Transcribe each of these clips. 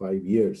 5 years।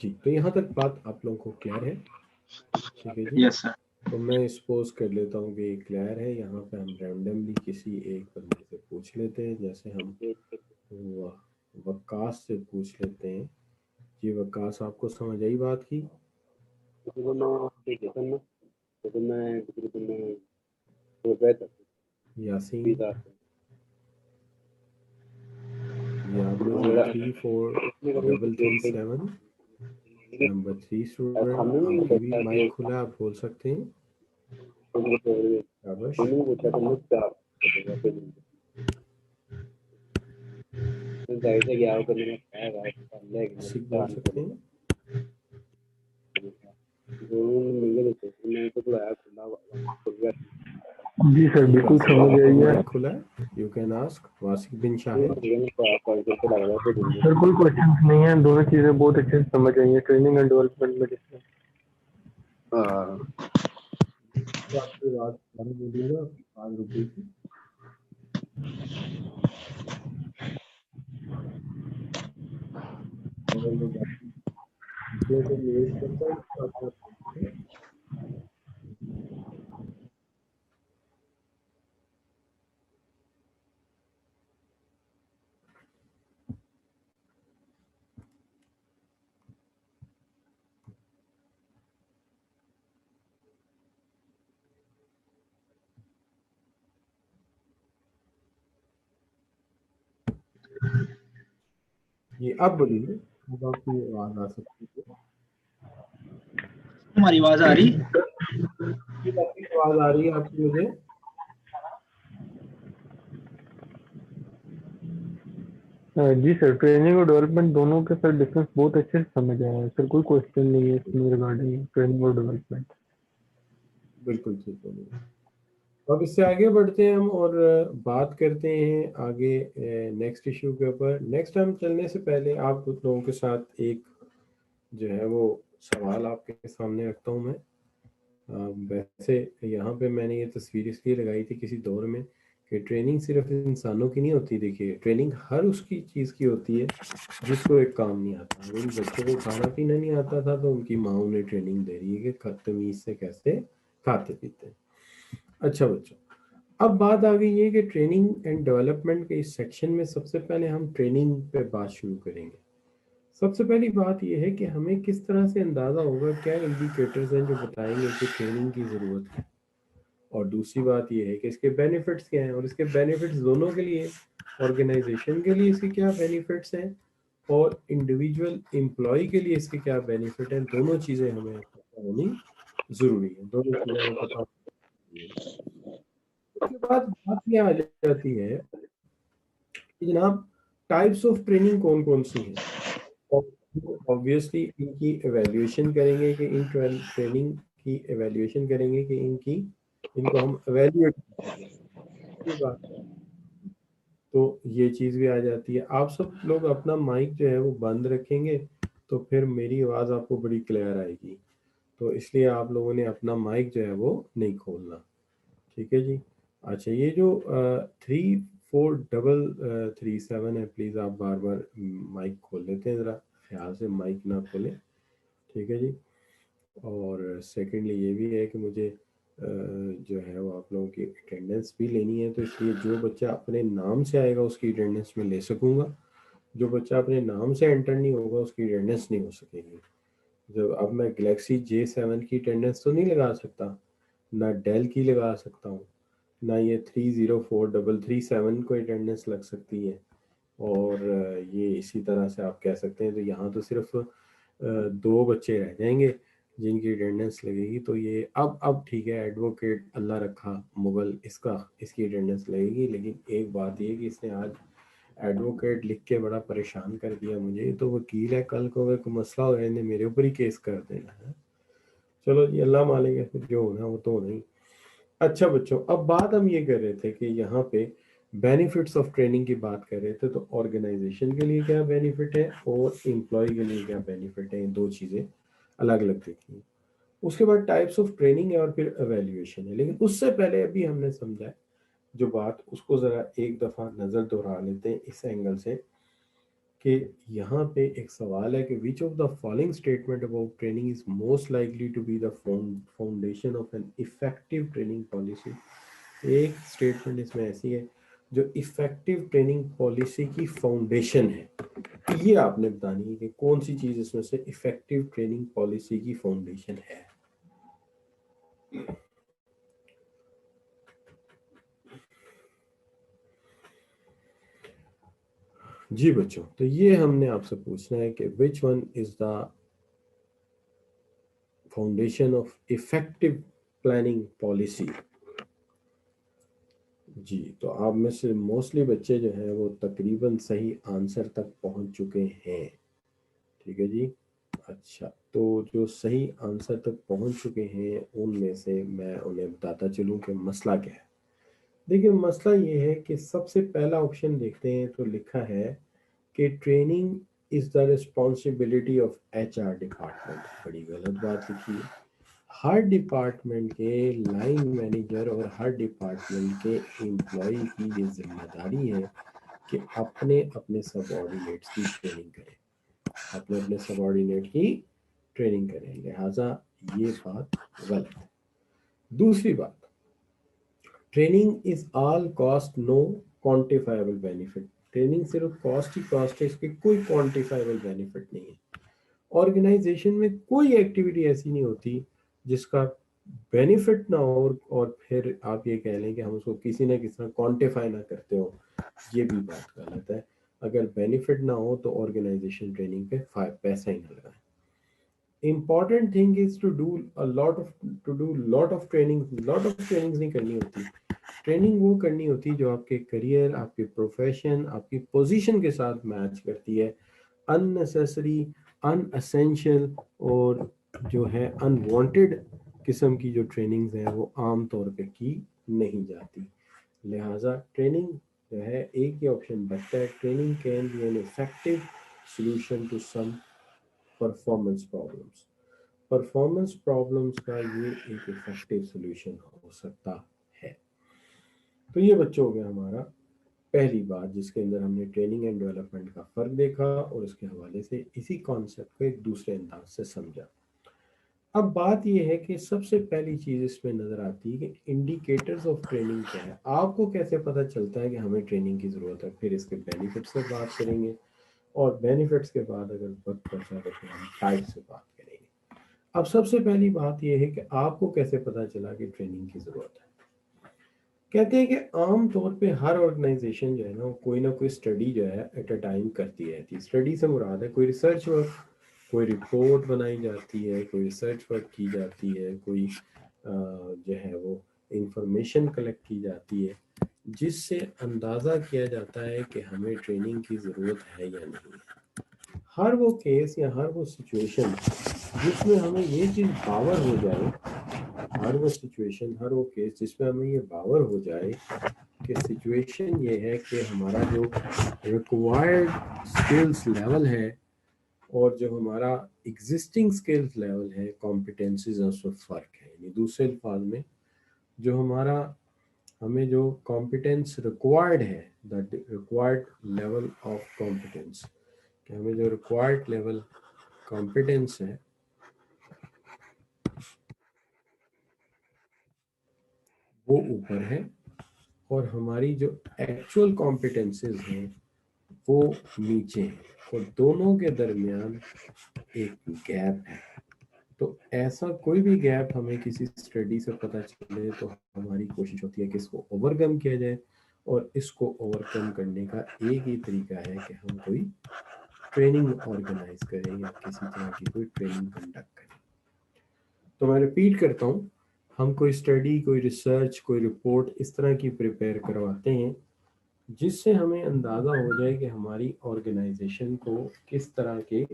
جی تو یہاں تک بات آپ لوگوں کو کلیئر ہے؟ ٹھیک ہے جی. یس سر. تو میں سپوز کر لیتا ہوں کہ یہ کلیئر ہے. یہاں پہ ہم رینڈملی کسی ایک بندے سے پوچھ لیتے ہیں. جیسے ہم وقاص سے پوچھ لیتے ہیں. جی وقاص آپ کو سمجھ آئی بات کی؟ یاسین یابلو 343337 نمبر 3 اسٹوڈنٹ. آپ کی بھی مائک کھلا ہے, آپ بول سکتے ہیں. شاباش. آصف بول سکتے ہیں. جی سر بالکل سمجھ آئی ہے. مائک کھلا ہے, یو کین آسک. واسق بن شاہد. سر کوئی کوشچن نہیں ہے, دونوں چیزیں بہت اچھے سے سمجھ آئی ہیں, ٹریننگ اینڈ ڈیولپمنٹ میں ڈفرینس. آپ کی بات بند بولیے گا, آواز رک گئی تھی. اگر میں دوسرے کو میوٹ کرتا ہوں تو آپ کو یہ اب بولیے, اب آپ کی آواز آ سکتی ہے. ہماری آواز آ رہی؟ آواز آ رہی ہے آپ کی مجھے؟ جی سر, ٹریننگ اور ڈیولپمنٹ دونوں کے سر ڈفرینس بہت اچھے سے سمجھ آیا ہے سر. کوئی کوشچن نہیں ہے اس میں ریگارڈنگ ٹریننگ اور ڈیولپمنٹ. بالکل ٹھیک بولیے. اب اس سے آگے بڑھتے ہیں ہم اور بات کرتے ہیں آگے نیکسٹ ایشو کے اوپر. نیکسٹ ٹائم چلنے سے پہلے آپ لوگوں کے ساتھ ایک جو ہے وہ سوال آپ کے سامنے رکھتا ہوں میں. ویسے یہاں پہ میں نے یہ تصویر اس لیے لگائی تھی کسی دور میں کہ ٹریننگ صرف انسانوں کی نہیں ہوتی. دیکھیے ٹریننگ ہر اس کی چیز کی ہوتی ہے جس کو ایک کام نہیں آتا. اگر ان بچوں کو کھانا پینا نہیں آتا تھا تو ان کی ماں انہیں ٹریننگ دے رہی ہے کہ تمیز سے کیسے کھاتے پیتے ہیں. اچھا بچوں, اب بات آ گئی ہے کہ ٹریننگ اینڈ ڈیولپمنٹ کے اس سیکشن میں سب سے پہلے ہم ٹریننگ پہ بات شروع کریں گے. سب سے پہلی بات یہ ہے کہ ہمیں کس طرح سے اندازہ ہوگا, کیا انڈیکیٹرز ہیں جو بتائیں گے کہ ٹریننگ کی ضرورت ہے. اور دوسری بات یہ ہے کہ اس کے بینیفٹس کیا ہیں, اور اس کے بینیفٹس دونوں کے لیے, آرگنائزیشن کے لیے اس کے کیا بینیفٹس ہیں اور انڈیویجول امپلائی کے لیے اس کے کیا بینیفٹ ہیں. دونوں چیزیں ہمیں پتہ ہونی ضروری ہے. دونوں چیزیں ہمیں پتہ ہونی ضروری ہے. اس کے بعد بات یہ آ جاتی ہے کہ جناب ٹائپس آف ٹریننگ کون کون سی ہیں. obviously ان کی ایویلیویشن کریں گے کہ ان ٹریننگ کی ایویلیویشن کریں گے کہ ان کو ہم ایویلیویٹ کریں. تو یہ چیز بھی آ جاتی ہے. آپ سب لوگ اپنا مائک جو ہے وہ بند رکھیں گے تو پھر میری آواز آپ کو بڑی کلیئر آئے گی. تو اس لیے آپ لوگوں نے اپنا مائک جو ہے وہ نہیں کھولنا. ٹھیک ہے جی. اچھا یہ جو 343337 ہے, پلیز آپ بار بار مائک کھول لیتے ہیں, ذرا خیال سے مائک نہ کھولیں. ٹھیک ہے جی. اور سیکنڈلی یہ بھی ہے کہ مجھے جو ہے وہ آپ لوگوں کی اٹینڈنس بھی لینی ہے, تو اس لیے جو بچہ اپنے نام سے آئے گا اس کی اٹینڈنس میں لے سکوں گا. جو بچہ اپنے نام سے انٹر نہیں ہوگا اس کی اٹینڈنس نہیں ہو سکے گی. جب اب میں گلیکسی J7 کی اٹینڈنس تو نہیں لگا سکتا, نہ ڈیل کی لگا سکتا ہوں, نہ یہ 304337 کو اٹینڈنس لگ سکتی ہے. اور یہ اسی طرح سے آپ کہہ سکتے ہیں. تو یہاں تو صرف 2 بچے رہ جائیں گے جن کی اٹینڈنس لگے گی. تو یہ اب ٹھیک ہے, ایڈوکیٹ اللہ رکھا مغل اس کی اٹینڈنس لگے گی. لیکن ایک بات یہ کہ اس نے آج ایڈوکیٹ لکھ کے بڑا پریشان کر دیا مجھے. تو وکیل ہے, کل کو اگر کوئی مسئلہ ہو گیا میرے اوپر ہی کیس کر دینا ہے. چلو جی اللہ مالے گا, پھر جو ہونا وہ تو ہونا ہی. اچھا بچوں, اب بات ہم یہ کر رہے تھے کہ یہاں پہ بینیفٹس آف ٹریننگ کی بات کر رہے تھے. تو آرگنائزیشن کے لیے کیا بینیفٹ ہے اور امپلائی کے لیے کیا بینیفٹ ہے, دو چیزیں الگ الگ دیکھیں. اس کے بعد ٹائپس آف ٹریننگ ہے اور پھر ایویلیویشن ہے. لیکن اس سے پہلے ابھی ہم نے سمجھا ہے جو بات, اس کو ذرا ایک دفعہ نظر دہرا لیتے ہیں اس اینگل سے کہ یہاں پہ ایک سوال ہے کہ which of the following statement about training is most likely to be the foundation of an effective training policy. ایک اسٹیٹمنٹ اس میں ایسی ہے جو افیکٹو ٹریننگ پالیسی کی فاؤنڈیشن ہے. یہ آپ نے بتانی ہے کہ کون سی چیز اس میں سے افیکٹو ٹریننگ پالیسی کی فاؤنڈیشن ہے. جی بچوں، تو یہ ہم نے آپ سے پوچھنا ہے کہ which one is the foundation of effective planning policy. جی تو آپ میں سے موسٹلی بچے جو ہیں وہ تقریباً صحیح آنسر تک پہنچ چکے ہیں. ٹھیک ہے جی. اچھا، تو جو صحیح آنسر تک پہنچ چکے ہیں ان میں سے میں انہیں بتاتا چلوں کہ مسئلہ کیا ہے. دیکھیں مسئلہ یہ ہے کہ سب سے پہلا آپشن دیکھتے ہیں تو لکھا ہے کہ training is the responsibility of HR آر ڈپارٹمنٹ. بڑی غلط بات لکھی ہے. ہر ڈپارٹمنٹ کے لائن مینیجر اور ہر ڈپارٹمنٹ کے امپلائی کی یہ ذمہ داری ہے کہ اپنے اپنے سب آرڈینیٹس کی ٹریننگ کریں. اپنے سب آرڈینیٹ کی ٹریننگ کریں. لہٰذا یہ بات غلط ہے. دوسری بات، training is all cost no quantifiable benefit. Training صرف کاسٹ ہی کاسٹ ہے، اس کے کوئی کوانٹیفائبل بینیفٹ نہیں ہے. آرگنائزیشن میں کوئی ایکٹیویٹی ایسی نہیں ہوتی جس کا بینیفٹ نہ ہو اور پھر آپ یہ کہہ لیں کہ ہم اس کو کسی نہ کسی طرح کوانٹیفائی نہ کرتے ہو. یہ بھی بات غلط ہے. اگر بینیفٹ نہ ہو تو آرگنائزیشن ٹریننگ پہ پیسہ ہی نہ لگائے. Important thing is to do lot of trainings نہیں کرنی ہوتی. ٹریننگ وہ کرنی ہوتی جو آپ کے کریئر، آپ کے پروفیشن، آپ کی پوزیشن کے ساتھ میچ کرتی ہے. ان نیسیسری، ان اسینشیل اور جو ہے ان وانٹیڈ قسم کی جو ٹریننگز ہیں وہ عام طور پہ کی نہیں جاتی. لہٰذا ٹریننگ جو ہے ایک ہی آپشن بچتا ہے. Training can be an effective solution to some performance problems. Performance problems کا یہ ایک افیکٹو سولوشن ہو سکتا ہے. تو یہ بچوں ہو گیا ہمارا پہلی بات جس کے اندر ہم نے ٹریننگ اینڈ ڈیولپمنٹ کا فرق دیکھا اور اس کے حوالے سے اسی کانسیپٹ کو ایک دوسرے انداز سے سمجھا. اب بات یہ ہے کہ سب سے پہلی چیز اس میں نظر آتی ہے کہ انڈیکیٹرز آف ٹریننگ کیا ہے. آپ کو کیسے پتہ چلتا ہے کہ ہمیں ٹریننگ کی ضرورت ہے. پھر اس کے بینیفٹس سے بات کریں گے اور بینیفٹس کے بعد اگر وقت بچا تو پھر ہم ٹائپ سے بات کریں گے. اب سب سے پہلی بات یہ ہے کہ آپ کو کیسے پتہ چلا کہ ٹریننگ کی ضرورت ہے. کہتے ہیں کہ عام طور پہ ہر آرگنائزیشن جو ہے نا کوئی نہ کوئی اسٹڈی جو ہے ایٹ اے ٹائم کرتی رہتی ہے. اسٹڈی سے مراد ہے کوئی ریسرچ ورک، کوئی رپورٹ بنائی جاتی ہے، کوئی ریسرچ ورک کی جاتی ہے، کوئی جو ہے وہ انفارمیشن کلیکٹ کی جاتی ہے جس سے اندازہ کیا جاتا ہے کہ ہمیں ٹریننگ کی ضرورت ہے یا نہیں. ہر وہ کیس یا ہر وہ سچویشن جس میں ہمیں یہ چیز باور ہو جائے، ہر وہ سچویشن، ہر وہ کیس جس میں ہمیں یہ باور ہو جائے کہ سچویشن یہ ہے کہ ہمارا جو ریکوائرڈ اسکلس لیول ہے اور جو ہمارا ایگزسٹنگ اسکلس لیول ہے کمپیٹنسیز اس میں فرق ہے. یعنی دوسرے الفاظ میں جو ہمیں جو کمپیٹنس ریکوائرڈ ہے، the required level of competence, کہ ہمیں جو ریکوائرڈ لیول کمپیٹنس ہے وہ اوپر ہے اور ہماری جو ایکچوئل کمپیٹنسز ہیں وہ نیچے ہیں اور دونوں کے درمیان ایک گیپ ہے. تو ایسا کوئی بھی گیپ ہمیں کسی اسٹڈی سے پتہ چلے تو ہماری کوشش ہوتی ہے کہ اس کو اوور کم کیا جائے. اور اس کو اوور کم کرنے کا ایک ہی طریقہ ہے کہ ہم کوئی ٹریننگ آرگنائز کریں یا کسی طرح کی کوئی ٹریننگ کنڈکٹ کریں. تو میں ریپیٹ کرتا ہوں، ہم کوئی اسٹڈی، کوئی ریسرچ، کوئی رپورٹ اس طرح کی پریپیئر کرواتے ہیں جس سے ہمیں اندازہ ہو جائے کہ ہماری آرگنائزیشن کو کس طرح کے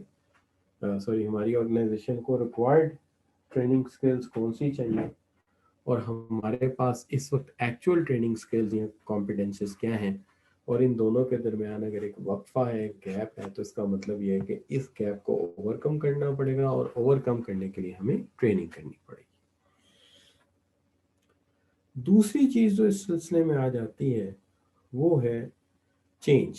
ہماری آرگنائزیشن کو ریکوائرڈ ٹریننگ سکلز کون سی چاہیے اور ہمارے پاس اس وقت ایکچوئل ٹریننگ سکلز یا کمپیٹنسز کیا ہیں. اور ان دونوں کے درمیان اگر ایک وقفہ ہے، گیپ ہے، تو اس کا مطلب یہ ہے کہ اس گیپ کو اوور کم کرنا پڑے گا اور اوور کم کرنے کے لیے ہمیں ٹریننگ کرنی پڑے گی. دوسری چیز جو اس سلسلے میں آ جاتی ہے وہ ہے چینج.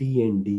T&D।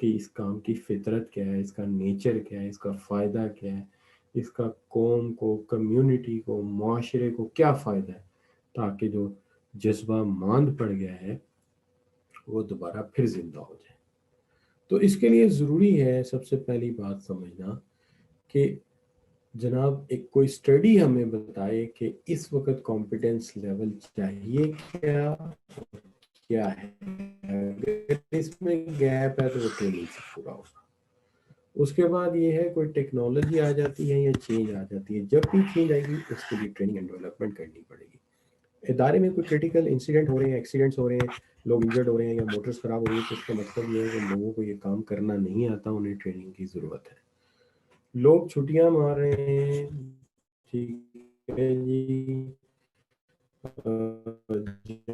کہ اس کام کی فطرت کیا ہے, اس کا نیچر کیا ہے, اس کا فائدہ کیا ہے, اس کا قوم کو, کمیونٹی کو, معاشرے کو کیا فائدہ ہے, تاکہ جو جذبہ ماند پڑ گیا ہے وہ دوبارہ پھر زندہ ہو جائے. تو اس کے لیے ضروری ہے سب سے پہلی بات سمجھنا کہ جناب ایک کوئی اسٹڈی ہمیں بتائے کہ اس وقت کمپیٹنس لیول چاہیے کیا ہے. اگر اس میں گیپ ہے تو وہ ٹریننگ سے پورا ہوگا. اس کے بعد یہ ہے کوئی ٹیکنالوجی آ جاتی ہے یا چینج آ جاتی ہے, جب بھی چینج آئے گی اس کے لیے ٹریننگ اینڈ ڈیولپمنٹ کرنی پڑے گی. ادارے میں کوئی کریٹیکل انسیڈنٹ ہو رہے ہیں, ایکسیڈنٹس ہو رہے ہیں, لوگ انجرڈ ہو رہے ہیں یا موٹرز خراب ہو رہی ہے, تو اس کا مطلب یہ ہے کہ لوگوں کو یہ کام کرنا نہیں آتا, انہیں ٹریننگ کی ضرورت ہے. لوگ چھٹیاں مار رہے ہیں, ٹھیک ہے جی,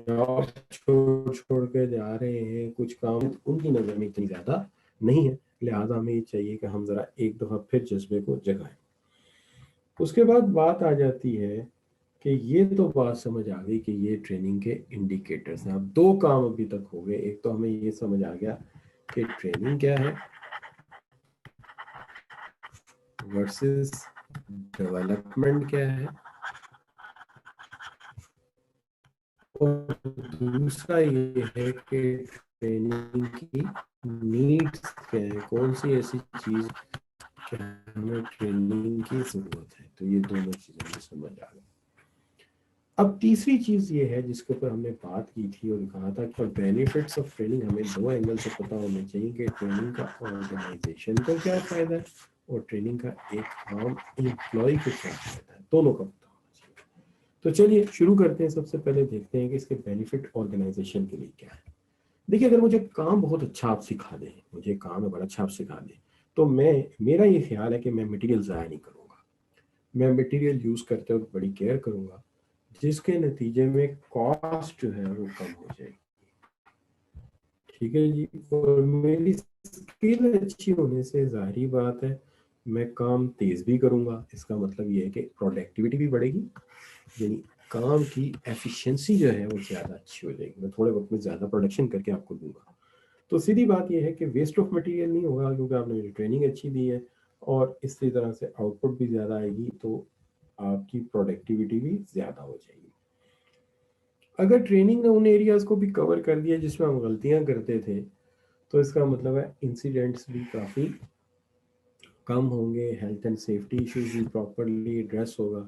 جاب چھوڑ کے جا رہے ہیں, کچھ کام ان کی نظر میں اتنی زیادہ نہیں ہے, لہٰذا ہمیں یہ چاہیے کہ ہم ذرا ایک دفعہ پھر جذبے کو جگائیں. اس کے بعد بات آ جاتی ہے کہ یہ تو بات سمجھ آ گئی کہ یہ ٹریننگ کے انڈیکیٹرز ہیں. اب دو کام ابھی تک ہو گئے. ایک تو ہمیں یہ سمجھ آ گیا کہ ٹریننگ کیا ہے ورسز ڈیولپمنٹ کیا ہے, اور دوسرا یہ ہے کہ ٹریننگ کی نیڈس کیا ہے, کون سی ایسی چیز کہ ہمیں ٹریننگ کی ضرورت ہے. تو یہ دونوں چیزیں ہمیں سمجھ آ گئی. اب تیسری چیز یہ ہے جس کے اوپر ہم نے بات کی تھی اور کہا تھا کہ بینیفٹس آف ٹریننگ ہمیں دو اینگل سے پتہ ہونا چاہیے کہ ٹریننگ کا آرگنائزیشن کو کیا فائدہ ہے اور ٹریننگ کا ایک عام امپلائی کو کیا فائدہ ہے, دونوں کا پتہ ہونا چاہیے. تو چلیے شروع کرتے ہیں. سب سے پہلے دیکھتے ہیں کہ اس کے بینیفٹ آرگنائزیشن کے لیے کیا ہے. دیکھیے, اگر مجھے کام بہت اچھا آپ سکھا دیں, مجھے کام ہے بڑا اچھا آپ سکھا دیں, تو میرا یہ خیال ہے کہ میں مٹیریل ضائع نہیں کروں گا. میں مٹیریل یوز کرتے وقت بڑی کیئر کروں گا, جس کے نتیجے میں کاسٹ جو ہے وہ کم ہو جائے گی. ٹھیک ہے جی, اور میری اسکل اچھی ہونے سے ظاہری بات ہے میں کام تیز بھی کروں گا. اس کا مطلب یہ ہے کہ پروڈکٹیوٹی بھی بڑھے گی, یعنی کام کی ایفیشنسی جو ہے وہ زیادہ اچھی ہو جائے گی. میں تھوڑے وقت میں زیادہ پروڈکشن کر کے آپ کو دوں گا. تو سیدھی بات یہ ہے کہ ویسٹ آف مٹیریل نہیں ہوگا, کیونکہ آپ نے مجھے ٹریننگ اچھی دی ہے, اور اسی طرح سے آؤٹ پٹ بھی زیادہ آئے گی, تو آپ کی پروڈکٹیوٹی بھی زیادہ ہو جائے گی. اگر ٹریننگ نے ان ایریاز کو بھی کور کر دیا جس میں ہم غلطیاں کرتے تھے, تو اس کا مطلب ہے انسیڈنٹس بھی کافی کم ہوں گے, ہیلتھ اینڈ سیفٹی ایشوز بھی پراپرلی ایڈریس ہوگا.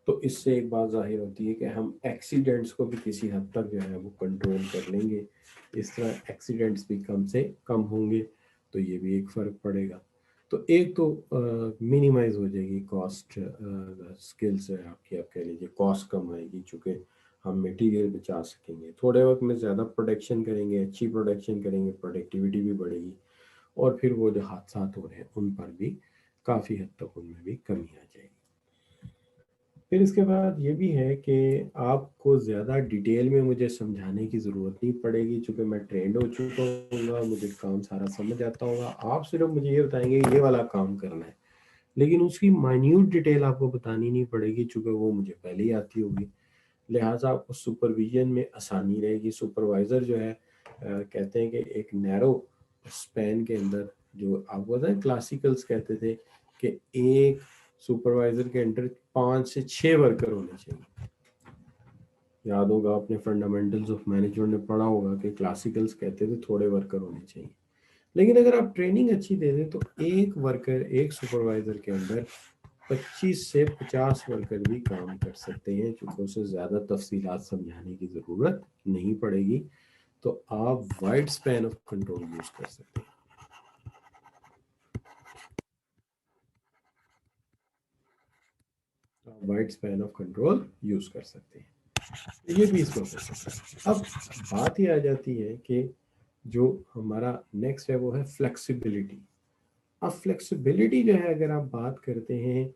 تو اس سے ایک بات ظاہر ہوتی ہے کہ ہم ایکسیڈنٹس کو بھی کسی حد تک جو ہے وہ کنٹرول کر لیں گے. اس طرح ایکسیڈنٹس بھی کم سے کم ہوں گے, تو یہ بھی ایک فرق پڑے گا. تو ایک تو منیمائز ہو جائے گی کاسٹ, اسکلس ہے آپ کی, آپ کہہ لیجیے کاسٹ کم آئے گی, چونکہ ہم مٹیریل بچا سکیں گے. تھوڑے وقت میں زیادہ پروڈکشن کریں گے, اچھی پروڈکشن کریں گے, پروڈکٹیوٹی بھی بڑھے گی, اور پھر وہ جو حادثات ہو رہے ہیں ان پر بھی کافی حد تک ان میں بھی کمی آ جائے گی. پھر اس کے بعد یہ بھی ہے کہ آپ کو زیادہ ڈیٹیل میں مجھے سمجھانے کی ضرورت نہیں پڑے گی, چونکہ میں ٹرینڈ ہو چکا ہوں گا, مجھے کام سارا سمجھ آتا ہوگا. آپ صرف مجھے یہ بتائیں گے یہ والا کام کرنا ہے, لیکن اس کی مائنیوٹ ڈیٹیل آپ کو بتانی نہیں پڑے گی, چونکہ وہ مجھے پہلے ہی آتی ہوگی. لہٰذا آپ کو سپرویژن میں آسانی رہے گی. سپروائزر جو ہے کہتے ہیں کہ ایک نیرو اسپین کے اندر, جو آپ کو کلاسیکلس کہتے تھے کہ ایک سپروائزر کے انڈر 5 سے 6 ورکر ہونے چاہیے. یاد ہوگا آپ نے فنڈامنٹلز آف مینجمنٹ میں پڑھا ہوگا کہ کلاسیکلس کہتے تھے تھوڑے ورکر ہونے چاہیے. لیکن اگر آپ ٹریننگ اچھی دے دیں تو ایک ورکر, ایک سپروائزر کے اندر 25 سے 50 ورکر بھی کام کر سکتے ہیں, چونکہ اسے زیادہ تفصیلات سمجھانے کی ضرورت نہیں پڑے گی. تو آپ wide span of control use کر سکتے ہیں. Wide span of control use کر سکتے ہیں. یہ بھی اس میں ہو سکتا ہے. اب بات یہ آ جاتی ہے کہ جو ہمارا نیکسٹ ہے وہ ہے فلیکسیبلٹی. اب فلیکسیبلٹی جو ہے اگر آپ بات کرتے ہیں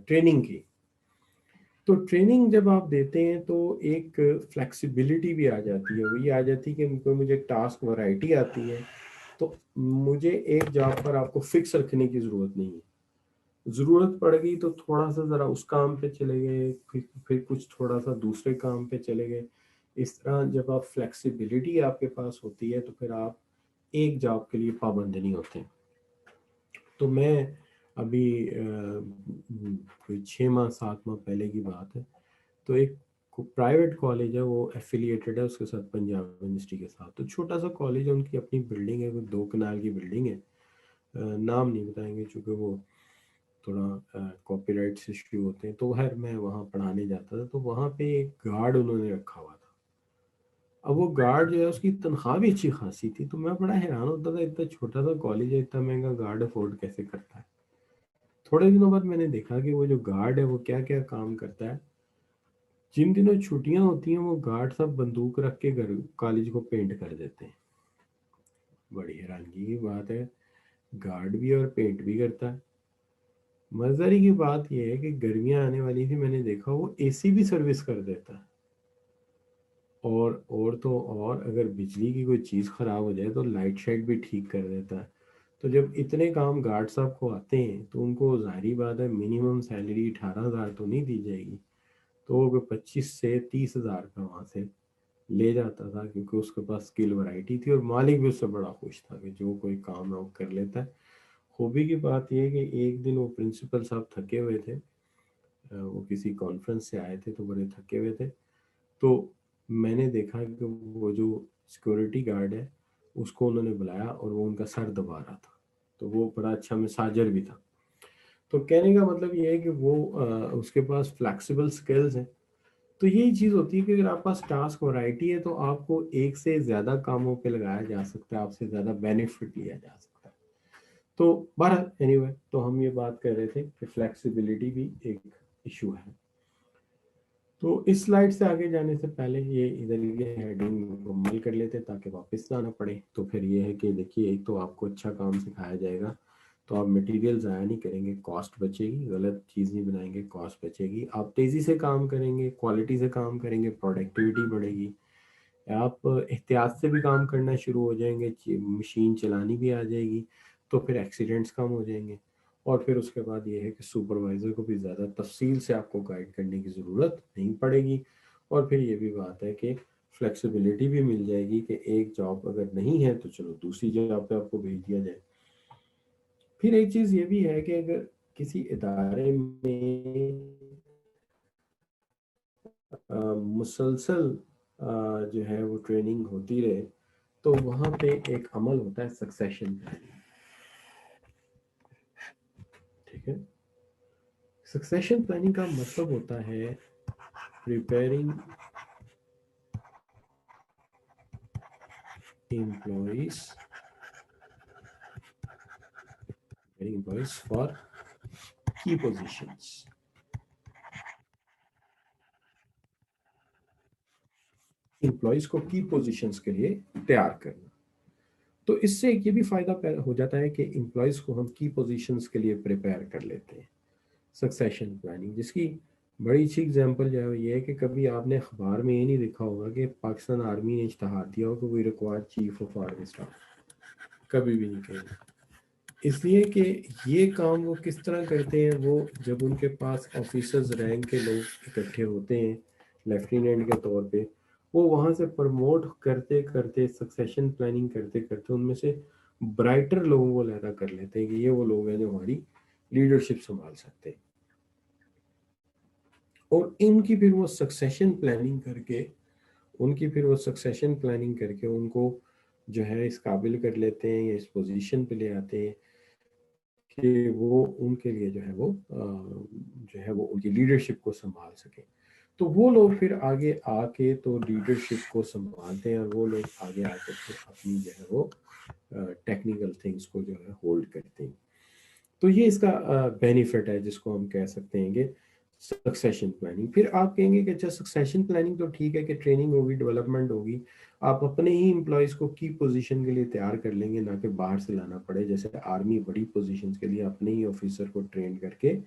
ٹریننگ کی, تو ٹریننگ جب آپ دیتے ہیں تو ایک فلیکسیبلٹی بھی آ جاتی ہے. وہ یہ آ جاتی ہے کہ مجھے ٹاسک ورائٹی آتی ہے, تو مجھے ایک جاب پر آپ کو فکس رکھنے کی ضرورت نہیں ہے. ضرورت پڑ گئی تو تھوڑا سا ذرا اس کام پہ چلے گئے, پھر کچھ تھوڑا سا دوسرے کام پہ چلے گئے. اس طرح جب آپ فلیکسیبلٹی آپ کے پاس ہوتی ہے تو پھر آپ ایک جاب کے لیے پابند نہیں ہوتے. تو میں ابھی کوئی 6 ماہ 7 ماہ پہلے کی بات ہے، تو ایک پرائیویٹ کالج ہے، وہ ایفیلیٹڈ ہے اس کے ساتھ پنجاب یونیورسٹی کے ساتھ. تو چھوٹا سا کالج ہے، ان کی اپنی بلڈنگ ہے، وہ 2 کنال کی بلڈنگ ہے. نام نہیں بتائیں گے چونکہ وہ تھوڑا کاپی رائٹس ایشو ہوتے ہیں. تو خیر میں وہاں پڑھانے جاتا تھا، تو وہاں پہ ایک گارڈ انہوں نے رکھا ہوا تھا. اب وہ گارڈ جو ہے اس کی تنخواہ بھی اچھی خاصی تھی. تو میں بڑا حیران ہوتا تھا، اتنا چھوٹا سا کالج ہے، اتنا مہنگا گارڈ افورڈ کیسے کرتا ہے. تھوڑے دنوں بعد میں نے دیکھا کہ وہ جو گارڈ ہے وہ کیا کیا کام کرتا ہے. جن دنوں چھٹیاں ہوتی ہیں وہ گارڈ سب بندوق رکھ کے گھر کالج کو پینٹ کر دیتے ہیں. بڑی حیرانگی کی بات ہے، گارڈ بھی اور پینٹ بھی کرتا ہے. مزاری کی بات یہ ہے کہ گرمیاں آنے والی تھی، میں نے دیکھا وہ اے سی بھی سروس کر دیتا ہے. اور اگر بجلی کی کوئی چیز خراب ہو جائے تو لائٹ شائٹ بھی ٹھیک کر دیتا ہے. تو جب اتنے کام گارڈ صاحب کو آتے ہیں تو ان کو ظاہری بات ہے منیمم سیلری 18,000 تو نہیں دی جائے گی. تو وہ 25 سے 30,000 کا وہاں سے لے جاتا تھا، کیونکہ اس کے پاس اسکل ورائٹی تھی اور مالک بھی اس سے بڑا خوش تھا کہ جو کوئی کام ہے وہ کر لیتا ہے. خوبی کی بات یہ ہے کہ ایک دن وہ پرنسپل صاحب تھکے ہوئے تھے، وہ کسی کانفرنس سے آئے تھے تو بڑے تھکے ہوئے تھے. تو میں نے دیکھا کہ وہ جو سیکورٹی گارڈ ہے اس کو انہوں نے بلایا اور وہ ان کا سر دبا رہا تھا. تو وہ بڑا اچھا مساجر بھی تھا. تو کہنے کا مطلب یہ ہے کہ وہ اس کے پاس فلیکسیبل سکلز ہیں. تو یہی چیز ہوتی ہے کہ اگر آپ پاس ٹاسک ورائٹی ہے تو آپ کو ایک سے زیادہ کاموں پہ لگایا جا سکتا ہے، آپ سے زیادہ بینیفٹ لیا جا سکتا ہے. تو بہرحال اینی وے، تو ہم یہ بات کر رہے تھے کہ فلیکسیبلٹی بھی ایک ایشو ہے. تو اس سلائڈ سے آگے جانے سے پہلے یہ ادھر یہ ہیڈنگ مکمل کر لیتے تاکہ واپس نہ پڑے. تو پھر یہ ہے کہ دیکھیے، ایک تو آپ کو اچھا کام سکھایا جائے گا تو آپ مٹیریل ضائع نہیں کریں گے، کاسٹ بچے گی، غلط چیز نہیں بنائیں گے، کاسٹ بچے گی. آپ تیزی سے کام کریں گے، کوالٹی سے کام کریں گے، پروڈکٹیوٹی بڑھے گی. آپ احتیاط سے بھی کام کرنا شروع ہو جائیں گے، مشین چلانی بھی آ جائے گی، تو پھر ایکسیڈنٹس کم ہو جائیں گے. اور پھر اس کے بعد یہ ہے کہ سپروائزر کو بھی زیادہ تفصیل سے آپ کو گائیڈ کرنے کی ضرورت نہیں پڑے گی. اور پھر یہ بھی بات ہے کہ فلیکسیبلٹی بھی مل جائے گی کہ ایک جاب اگر نہیں ہے تو چلو دوسری جاب پہ آپ کو بھیج دیا جائے. پھر ایک چیز یہ بھی ہے کہ اگر کسی ادارے میں مسلسل جو ہے وہ ٹریننگ ہوتی رہے تو وہاں پہ ایک عمل ہوتا ہے سکسیشن پلاننگ. ٹھیک ہے، سکسیشن پلاننگ کا مطلب ہوتا ہے preparing employees for key positions. Employees کو کی پوزیشنز کے لیے تیار کرنا. تو اس سے یہ بھی فائدہ ہو جاتا ہے کہ امپلائیز کو ہم کی پوزیشنز کے لیے پریپیئر کر لیتے ہیں. سکسیشن پلاننگ جس کی بڑی اچھی اگزامپل جو ہے یہ ہے کہ کبھی آپ نے اخبار میں یہ نہیں دیکھا ہوگا کہ پاکستان آرمی نے اشتہار دیا ہو کہ we require chief of army staff, کبھی بھی نہیں کہیں. اس لیے کہ یہ کام وہ کس طرح کرتے ہیں، وہ جب ان کے پاس آفیسرز رینک کے لوگ اکٹھے ہوتے ہیں لیفٹیننٹ کے طور پہ، وہ وہاں سے پروموٹ کرتے کرتے سکسیشن پلاننگ کرتے کرتے ان میں سے برائٹر لوگوں کو علیحدہ کر لیتے ہیں کہ یہ وہ لوگ ہیں جو ہماری لیڈرشپ سنبھال سکتے ہیں. اور ان کی پھر وہ سکسیشن پلاننگ کر کے ان کو جو ہے اس قابل کر لیتے ہیں یا اس پوزیشن پہ لے آتے ہیں کہ وہ ان کے لیے جو ہے وہ ان کی لیڈرشپ کو سنبھال سکیں. تو وہ لوگ پھر آگے آ کے تو لیڈرشپ کو سنبھالتے ہیں اور وہ لوگ آگے آ کے پھر اپنی جو ہے وہ ٹیکنیکل تھنگس کو جو ہے ہولڈ کرتے ہیں. تو یہ اس کا بینیفٹ ہے جس کو ہم کہہ سکتے ہیں کہ سکسیشن پلاننگ. پھر آپ کہیں گے کہ اچھا سکسیشن پلاننگ تو ٹھیک ہے کہ ٹریننگ ہوگی، ڈیولپمنٹ ہوگی، آپ اپنے ہی امپلائیز کو کی پوزیشن کے لیے تیار کر لیں گے، نہ کہ باہر سے لانا پڑے. جیسے آرمی بڑی پوزیشنز کے لیے اپنے ہی آفیسر کو ٹرین کر کے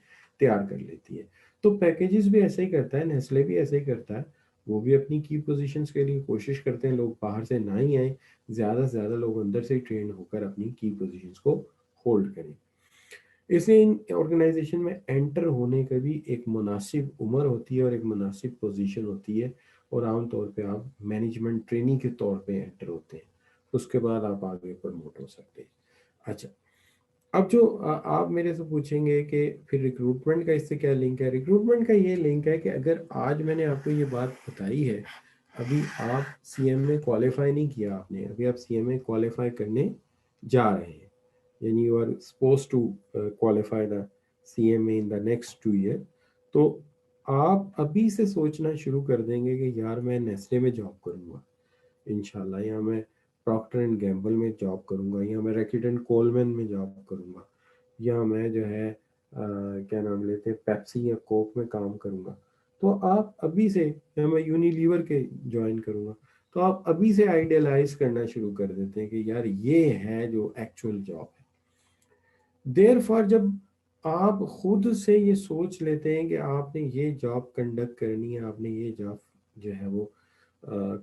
تیار کر لیتی ہے. تو پیکیجز بھی ایسے ہی کرتا ہے، نیسلے بھی ایسے ہی کرتا ہے. وہ بھی اپنی کی پوزیشنز کے لیے کوشش کرتے ہیں لوگ باہر سے نہ ہی آئیں، زیادہ سے زیادہ لوگ اندر سے ہی ٹرین ہو کر اپنی کی پوزیشنز کو ہولڈ کریں. اس لیے ان آرگنائزیشن میں انٹر ہونے کا بھی ایک مناسب عمر ہوتی ہے اور ایک مناسب پوزیشن ہوتی ہے. اور عام طور پہ آپ مینجمنٹ ٹریننگ کے طور پہ انٹر ہوتے ہیں. اس کے بعد آپ آگے پروموٹ ہو سکتے ہیں. اچھا, اب جو آپ میرے سے پوچھیں گے کہ پھر ریکروٹمنٹ کا اس سے کیا لنک ہے. ریکروٹمنٹ کا یہ لنک ہے کہ اگر آج میں نے آپ کو یہ بات بتائی ہے, ابھی آپ سی ایم میں کوالیفائی نہیں کیا آپ نے, ابھی آپ سی ایم میں کوالیفائی کرنے جا رہے ہیں, یعنی you are suppose to qualify the CMA in the ان دا نیکسٹ 2 ایئر, تو آپ ابھی سے سوچنا شروع کر دیں گے کہ یار میں نیسلے میں جاب کروں گا انشاءاللہ, یا میں پراکٹر اینڈ گیمبل میں جاب کروں گا, یا میں ریکٹ اینڈ کولمین میں جاب کروں گا, یا میں جو ہے کیا نام لیتے ہیں پیپسی یا کوک میں کام کروں گا. تو آپ ابھی سے, یا میں یونیلیور کے جوائن کروں گا, تو آپ ابھی سے آئیڈیلائز کرنا شروع کر دیتے ہیں کہ یار یہ ہے جو ایکچوئل جاب ہے. دیر فار جب آپ خود سے یہ سوچ لیتے ہیں کہ آپ نے یہ جاب کنڈکٹ کرنی ہے, آپ نے یہ جاب جو ہے وہ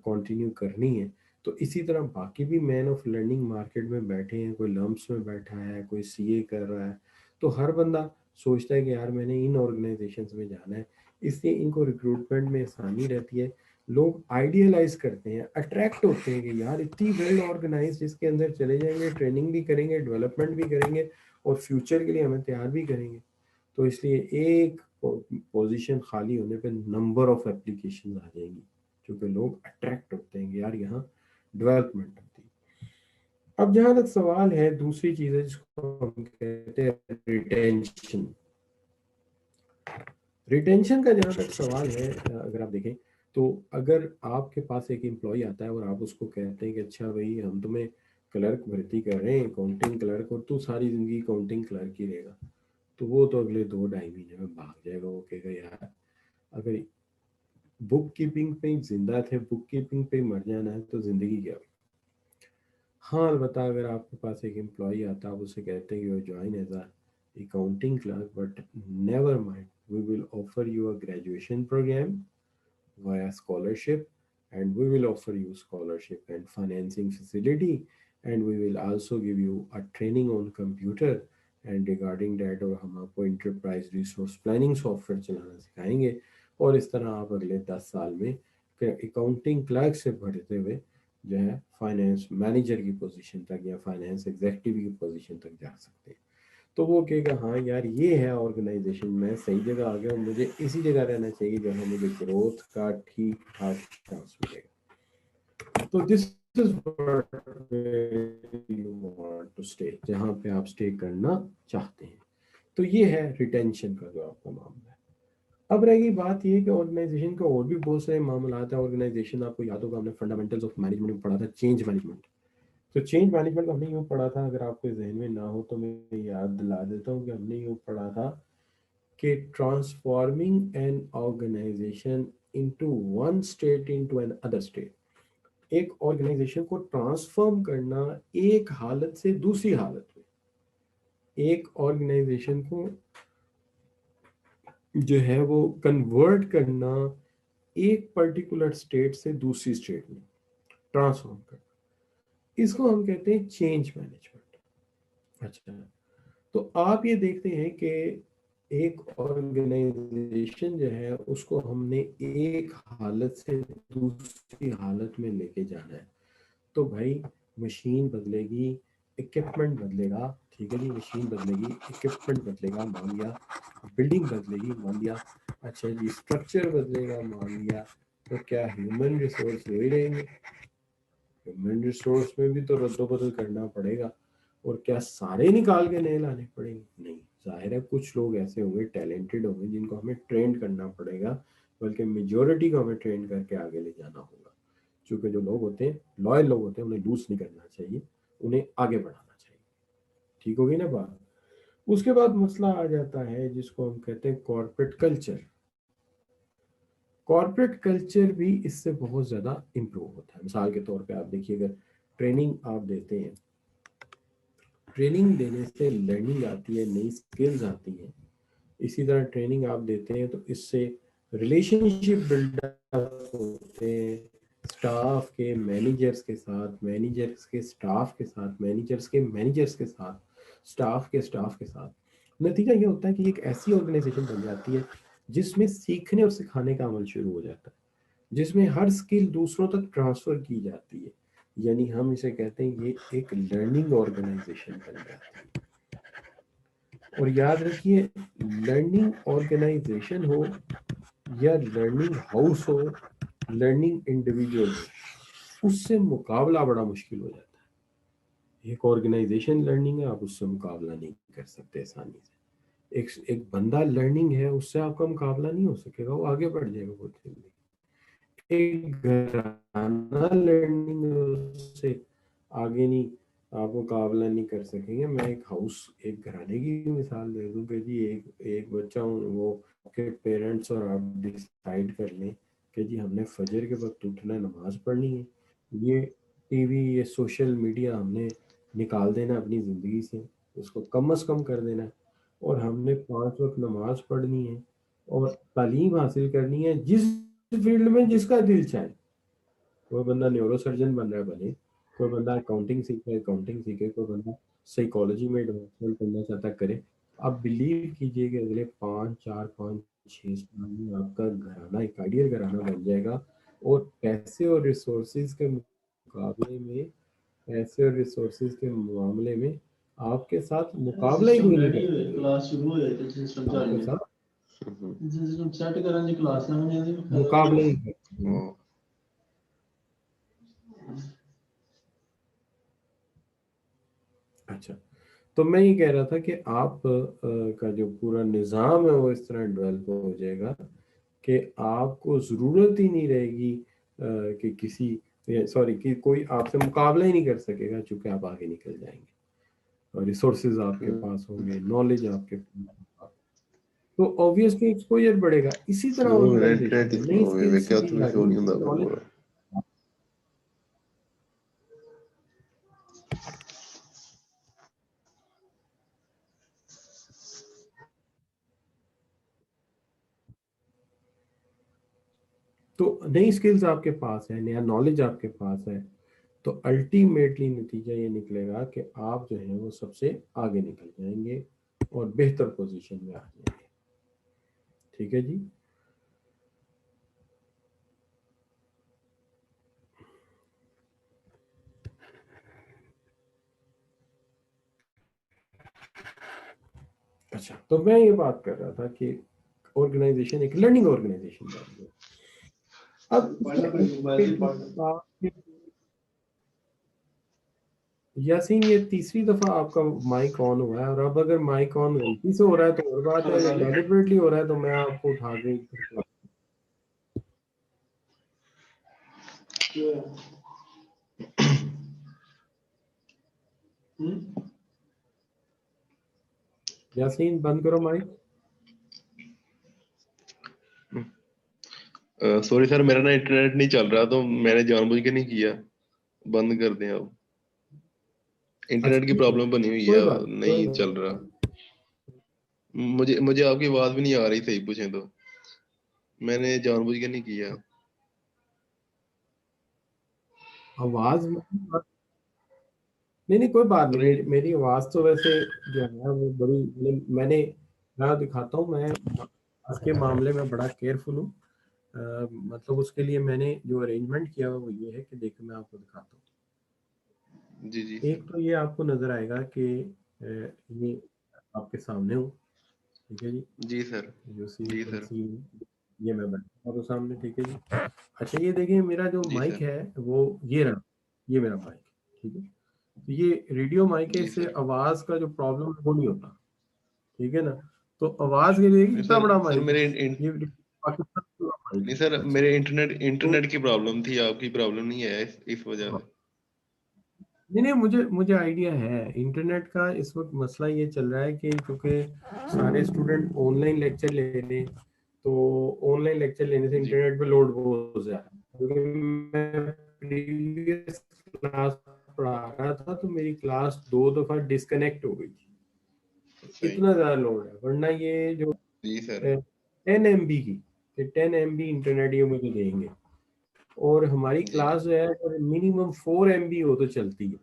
کنٹینیو کرنی ہے, تو اسی طرح باقی بھی مین آف لرننگ مارکیٹ میں بیٹھے ہیں, کوئی لمپس میں بیٹھا ہے, کوئی سی اے کر رہا ہے, تو ہر بندہ سوچتا ہے کہ یار میں نے ان آرگنائزیشنز میں جانا ہے, اس لیے ان کو ریکروٹمنٹ میں آسانی رہتی ہے. لوگ آئیڈیلائز کرتے ہیں, اٹریکٹ ہوتے ہیں کہ یار اتنی ویل آرگنائز, جس کے اندر چلے جائیں گے, ٹریننگ بھی کریں گے, ڈیولپمنٹ بھی کریں گے, اور فیوچر کے لیے ہمیں تیار بھی کریں گے. تو اس لیے ایک پوزیشن خالی ہونے پہ نمبر آف اپلیکیشن آ جائیں گی, کیونکہ لوگ اٹریکٹ ہوتے ہیں کہ یار یہاں ڈیولپمنٹ ہوتی ہے. اب جہاں تک سوال ہے, دوسری چیز ہے جس کو ہم کہتے ہیں ریٹینشن. ریٹینشن کا جہاں تک سوال ہے, اگر آپ دیکھیں تو اگر آپ کے پاس ایک امپلائی آتا ہے اور آپ اس کو کہتے ہیں کہ اچھا بھائی ہم تمہیں کلرک بھرتی کر رہے ہیں, اکاؤنٹنگ کلرک, اور تو ساری زندگی اکاؤنٹنگ کلرک ہی رہے گا, تو وہ تو اگلے 2-2.5 مہینے میں بھاگ جائے گا. وہ کہے گا یار اگر بک کیپنگ پہ ہی زندہ تھے, بک کیپنگ پہ ہی مر جانا ہے, تو زندگی کیا ہوئی. ہاں البتہ اگر آپ کے پاس ایک امپلائی آتا ہے, آپ اسے کہتے ہیں کہ وہ join as a accounting clerk, but never mind, we will offer you a graduation program via scholarship, and we will offer you scholarship and financing facility, and we will also give you a training on computer, and regarding that اور ہم آپ کو enterprise resource planning soft where چلانا سکھائیں گے. اور اس طرح آپ اگلے 10 سال میں اکاؤنٹنگ کلرک سے بڑھتے ہوئے جو ہے فائنینس مینیجر کی پوزیشن تک یا فائنینس ایگزیکٹو کی پوزیشن تک جا سکتے ہیں. تو وہ کہے گا ہاں یار یہ ہے آرگنائزیشن, میں صحیح جگہ آ گیا ہوں, مجھے اسی جگہ رہنا چاہیے جہاں مجھے گروتھ کا ٹھیک ٹھاک چانس ملے گا. تو this is you want to stay, جہاں پہ آپ اسٹے کرنا چاہتے ہیں. تو یہ ہے ریٹینشن کا جو آپ کا معاملہ ہے. اب رہ گئی بات یہ کہ آرگنائزیشن کا اور بھی بہت سارے معاملات ہیں. آرگنائزیشن آپ کو یاد ہوگا ہم نے فنڈامنٹلز آف مینجمنٹ میں پڑھا تھا, چینج مینجمنٹ. تو چینج مینجمنٹ ہم نے یوں پڑھا تھا, اگر آپ کے ذہن میں نہ ہو تو میں یاد دلا دیتا ہوں کہ ہم نے یوں پڑھا تھا کہ transforming an organization into one state into an other state. ایک آرگنائزیشن کو ٹرانسفارم کرنا ایک حالت سے دوسری حالت میں, ایک آرگنائزیشن کو جو ہے وہ کنورٹ کرنا ایک پرٹیکولر اسٹیٹ سے دوسری اسٹیٹ میں ٹرانسفارم کرنا, اس کو ہم کہتے ہیں چینج مینجمنٹ. اچھا, تو آپ یہ دیکھتے ہیں کہ ایک آرگنائزیشن جو ہے اس کو ہم نے ایک حالت سے دوسری حالت میں لے کے جانا ہے. تو بھائی مشین بدلے گی, اکوپمنٹ بدلے گا, ٹھیک ہے جی, مشین بدلے گی, اکوپمنٹ بدلے گا, مان لیا, بلڈنگ بدلے گی, مان لیا, اچھا جی اسٹرکچر بدلے گا, مان لیا, تو کیا ہیومن ریسورس وہی رہیں گے؟ ہیومن ریسورس میں بھی تو رد و بدل کرنا پڑے گا. اور کیا سارے نکال کے نئے لانے پڑیں گے؟ نہیں, ظاہر ہے کچھ لوگ ایسے ہوں گے, ٹیلنٹڈ ہوں گے, جن کو ہمیں ٹرینڈ کرنا پڑے گا, بلکہ میجورٹی کو ہمیں ٹرینڈ کر کے آگے لے جانا ہوگا. چونکہ جو لوگ ہوتے ہیں, لائل لوگ ہوتے ہیں, انہیں لوز نہیں کرنا چاہیے, انہیں آگے بڑھانا چاہیے. ٹھیک ہوگی نا بات. اس کے بعد مسئلہ آ جاتا ہے جس کو ہم کہتے ہیں کارپوریٹ کلچر. کارپوریٹ کلچر بھی اس سے بہت زیادہ امپروو ہوتا ہے. مثال کے طور پہ آپ دیکھیے, اگر ٹریننگ آپ دیتے ہیں, ٹریننگ دینے سے لرننگ آتی ہے, نئی سکلز آتی ہیں. اسی طرح ٹریننگ آپ دیتے ہیں تو اس سے ریلیشن شپ بلڈ اپ ہوتے ہیں, اسٹاف کے مینیجرس کے ساتھ, مینیجرس کے اسٹاف کے ساتھ, مینیجرس کے مینیجرس کے ساتھ, اسٹاف کے اسٹاف کے ساتھ. نتیجہ یہ ہوتا ہے کہ ایک ایسی آرگنائزیشن بن جاتی ہے جس میں سیکھنے اور سکھانے کا عمل شروع ہو جاتا ہے, جس میں ہر اسکل دوسروں تک ٹرانسفر کی جاتی ہے. یعنی ہم اسے کہتے ہیں یہ ایک لرننگ آرگنائزیشن بن جاتی ہے. اور یاد رکھیے لرننگ آرگنائزیشن ہو یا لرننگ ہاؤس ہو, لرننگ انڈیویجول ہو, اس سے مقابلہ بڑا مشکل ہو جاتا ہے. ایک آرگنائزیشن لرننگ ہے, آپ اس سے مقابلہ نہیں کر سکتے آسانی سے. ایک بندہ لرننگ ہے, اس سے آپ کا مقابلہ نہیں ہو سکے گا, وہ آگے بڑھ جائے گا بہت جلدی. ایک گھرانہ لرننگ ہے, اس سے آگے نہیں, آپ مقابلہ نہیں کر سکیں گے. میں ایک گھرانے کی مثال دے دوں کہ جی ایک بچہ ہوں, وہ کے پیرنٹس اور آپ ڈیسائیڈ کر لیں کہ جی ہم نے فجر کے وقت اٹھنا ہے, نماز پڑھنی ہے. یہ ٹی وی, یہ سوشل میڈیا ہم نے نکال دینا اپنی زندگی سے, اس کو کم از کم کر دینا, اور ہم نے 5 وقت نماز پڑھنی ہے اور تعلیم حاصل کرنی ہے جس فیلڈ میں جس کا دل چاہے. کوئی بندہ نیورو سرجن بن رہا ہے بنے, کوئی بندہ اکاؤنٹنگ سیکھ رہا ہے اکاؤنٹنگ سیکھے, کوئی بندہ سائیکالوجی میں ایڈوانسمنٹ کرنا چاہتا ہے کرے. آپ بلیو کیجئے کہ اگلے 5 4 5 6 سال میں آپ کا گھرانہ ایک آئیڈیل گھرانہ بن جائے گا, اور پیسے اور ریسورسز کے معاملے میں آپ کے ساتھ مقابلہ ہی نہیں کرے. کلاس شروع ہو جائے سسٹم آپ کے چل ساتھ سسٹم سیٹ کرن دی کلاس نہ ہونے دی مقابلہ ہی کرے. اچھا, تو میں یہ کہہ رہا تھا کہ آپ کا جو پورا نظام ہے وہ اس طرح ڈیولپ ہو جائے گا کہ آپ کو ضرورت ہی نہیں رہے گی کہ کہ کوئی آپ سے مقابلہ ہی نہیں کر سکے گا, چونکہ آپ آگے نکل جائیں گے, اور ریسورسز آپ کے پاس ہوں گے, نالج آپ کے پاس, تو obviously ایکسپوجر بڑھے گا. اسی طرح آرگنائزیشن ہے, نئی اسکل سیکھی جا رہی ہے, نالج. تو نئی اسکلز آپ کے پاس ہے, نیا نالج آپ کے پاس ہے, تو الٹیمیٹلی نتیجہ یہ نکلے گا کہ آپ جو ہیں وہ سب سے آگے نکل جائیں گے اور بہتر پوزیشن میں آ جائیں گے. ٹھیک ہے جی. اچھا, تو میں یہ بات کر رہا تھا کہ آرگنائزیشن ایک لرننگ آرگنائزیشن بن گئی. اب یاسین, یہ تیسری دفعہ آپ کا مائک آن ہوا ہے, اور اب اگر مائک آن غلطی سے ہو رہا ہے تو اور بات ہے, اگر ڈیلیبریٹلی ہو رہا ہے تو میں آپ کو اٹھا کے یاسین بند کرو مائک. سوری سر, میرا نا انٹرنیٹ نہیں چل رہا, تو میں نے جان بوجھ کے نہیں کیا. بند کر دیں اب, انٹرنیٹ کی پرابلم بنی ہوئی ہے, نہیں چل رہا. مجھے آپ کی آواز بھی نہیں آ رہی صحیح, پوچھیں تو میں نے جان بوجھ کے نہیں کیا. آواز نہیں کوئی بات نہیں, میری آواز تو ویسے جو ہے وہ بڑی, میں دکھاتا ہوں, میں اس کے معاملے میں بڑا کیئرفل ہوں. مطلب اس کے لیے میں نے جو ارینجمنٹ کیا وہ یہ ہے کہ دیکھیں میں آپ کو دکھاتا ہوں. جی جی. ایک تو یہ آپ کو نظر آئے گا کہ یہ آپ کے سامنے ہوں, ٹھیک ہے جی. جی سر. جی سر. یہ میں بیٹھا ہوں سامنے, ٹھیک ہے جی. اچھا, یہ دیکھیں میرا جو مائک ہے وہ یہ رہا, یہ میرا مائک, ٹھیک ہے. تو یہ ریڈیو مائک ہے, اس سے آواز کا جو پرابلم وہ نہیں ہوتا, ٹھیک ہے نا. تو آواز کے لیے کتنا بڑا مائک ہے, نہیں سر, میرے انٹرنیٹ کی پرابلم تھی, آپ کی پرابلم نہیں ہے اس وجہ سے. نہیں, مجھے آئیڈیا ہے انٹرنیٹ کا. اس وقت مسئلہ یہ چل رہا ہے کہ کیونکہ سارے اسٹوڈنٹ آن لائن لیکچر لے رہے ہیں, تو آن لائن لیکچر لینے سے انٹرنیٹ پہ لوڈ بہت ہو جاتا ہے. میں پریویس کلاس پڑھا رہا تھا تو میری کلاس 2 دفعہ ڈسکنیکٹ ہو گئی تھی, اتنا زیادہ لوڈ ہے. ورنہ یہ جو 10 MB کی 10 MB انٹرنیٹ یہ مجھے دیں گے, اور ہماری کلاس جو ہے منیمم 4 MB ہو تو چلتی ہے.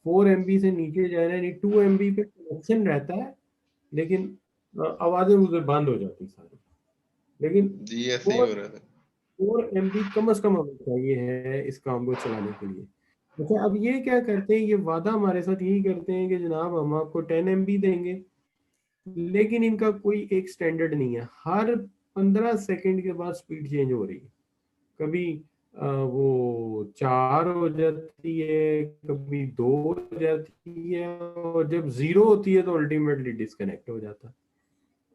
4 MB سے نیچے جو ہے نا 2 MB پہ کنیکشن رہتا ہے, لیکن آوازیں ادھر بند ہو جاتی ساری. لیکن 4 MB کم از کم ہمیں چاہیے ہے اس کام کو چلانے کے لیے. اچھا اب یہ کیا کرتے ہیں، یہ وعدہ ہمارے ساتھ یہی کرتے ہیں کہ جناب ہم آپ کو 10 MB دیں گے، لیکن ان کا کوئی ایک سٹینڈرڈ نہیں ہے، ہر 15 سیکنڈ کے بعد سپیڈ چینج ہو رہی ہے، کبھی وہ 4 ہو جاتی ہے، کبھی 2 ہو جاتی ہے، اور جب 0 ہوتی ہے تو الٹیمیٹلی ڈسکنیکٹ ہو جاتا ہے.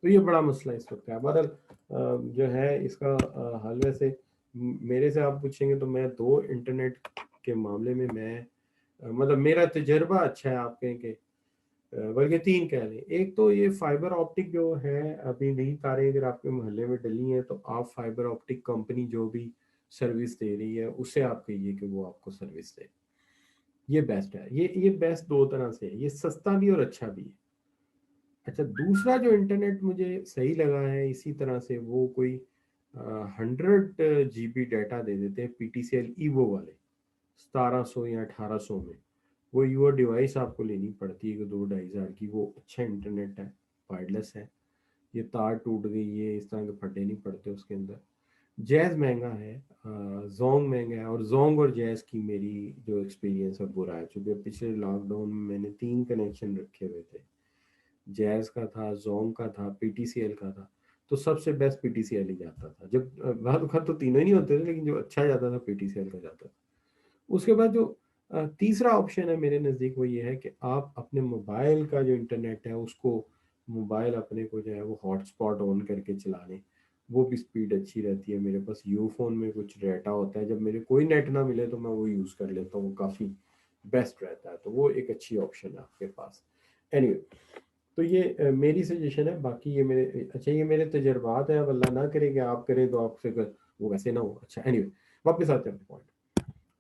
تو یہ بڑا مسئلہ اس وقت ہے. بہرحال جو ہے اس کا حل ویسے میرے سے آپ پوچھیں گے تو میں 2 انٹرنیٹ کے معاملے میں مطلب میرا تجربہ اچھا ہے، آپ کہیں کہ بلکہ 3 کہہ لیں. ایک تو یہ فائبر آپٹک جو ہے، ابھی نئی تاریں اگر آپ کے محلے میں ڈلی ہیں تو آپ فائبر آپٹک کمپنی جو بھی سروس دے رہی ہے اسے آپ کہیے کہ وہ آپ کو سروس دے. یہ بیسٹ ہے. یہ بیسٹ 2 طرح سے ہے، یہ سستا بھی اور اچھا بھی ہے. اچھا دوسرا جو انٹرنیٹ مجھے صحیح لگا ہے اسی طرح سے، وہ کوئی 100 GB ڈیٹا دے دیتے ہیں پی ٹی سی ایل ایوو والے 1700 یا 1800 میں. وہ ایوو ڈیوائس آپ کو لینی پڑتی ہے کہ 2-2.5 ہزار کی. وہ اچھا انٹرنیٹ ہے، وائرلیس ہے، یہ تار ٹوٹ گئی یہ اس طرح کے پھٹے نہیں پڑتے اس کے اندر. جیز مہنگا ہے، زونگ مہنگا ہے، اور زونگ اور جیز کی میری جو ایکسپیرینس ہے برا ہے، چونکہ پچھلے لاک ڈاؤن میں نے 3 کنیکشن رکھے ہوئے تھے، جیز کا تھا، زونگ کا تھا، پی ٹی سی ایل کا تھا. تو سب سے بیسٹ پی ٹی سی ایل ہی جاتا تھا. جب بعد وقت تو تینوں ہی نہیں ہوتے تھے، لیکن جو اچھا جاتا تھا پی ٹی سی ایل کا جاتا تھا. اس کے بعد جو تیسرا آپشن ہے میرے نزدیک وہ یہ ہے کہ آپ اپنے موبائل کا جو انٹرنیٹ ہے اس کو، موبائل اپنے کو جو ہے وہ ہاٹ اسپاٹ آن کر کے چلا لیں. وہ بھی سپیڈ اچھی رہتی ہے. میرے پاس یو فون میں کچھ ڈیٹا ہوتا ہے، جب میرے کوئی نیٹ نہ ملے تو میں وہ یوز کر لیتا ہوں، وہ کافی بیسٹ رہتا ہے. تو وہ ایک اچھی آپشن ہے آپ کے پاس. اینی تو یہ میری سجیشن ہے. باقی یہ میرے اچھا یہ میرے تجربات ہیں، اب اللہ نہ کرے کہ آپ کریں تو آپ سے وہ ویسے نہ ہو. اچھا اینی واپس آتے ہیں اپنے پوائنٹ.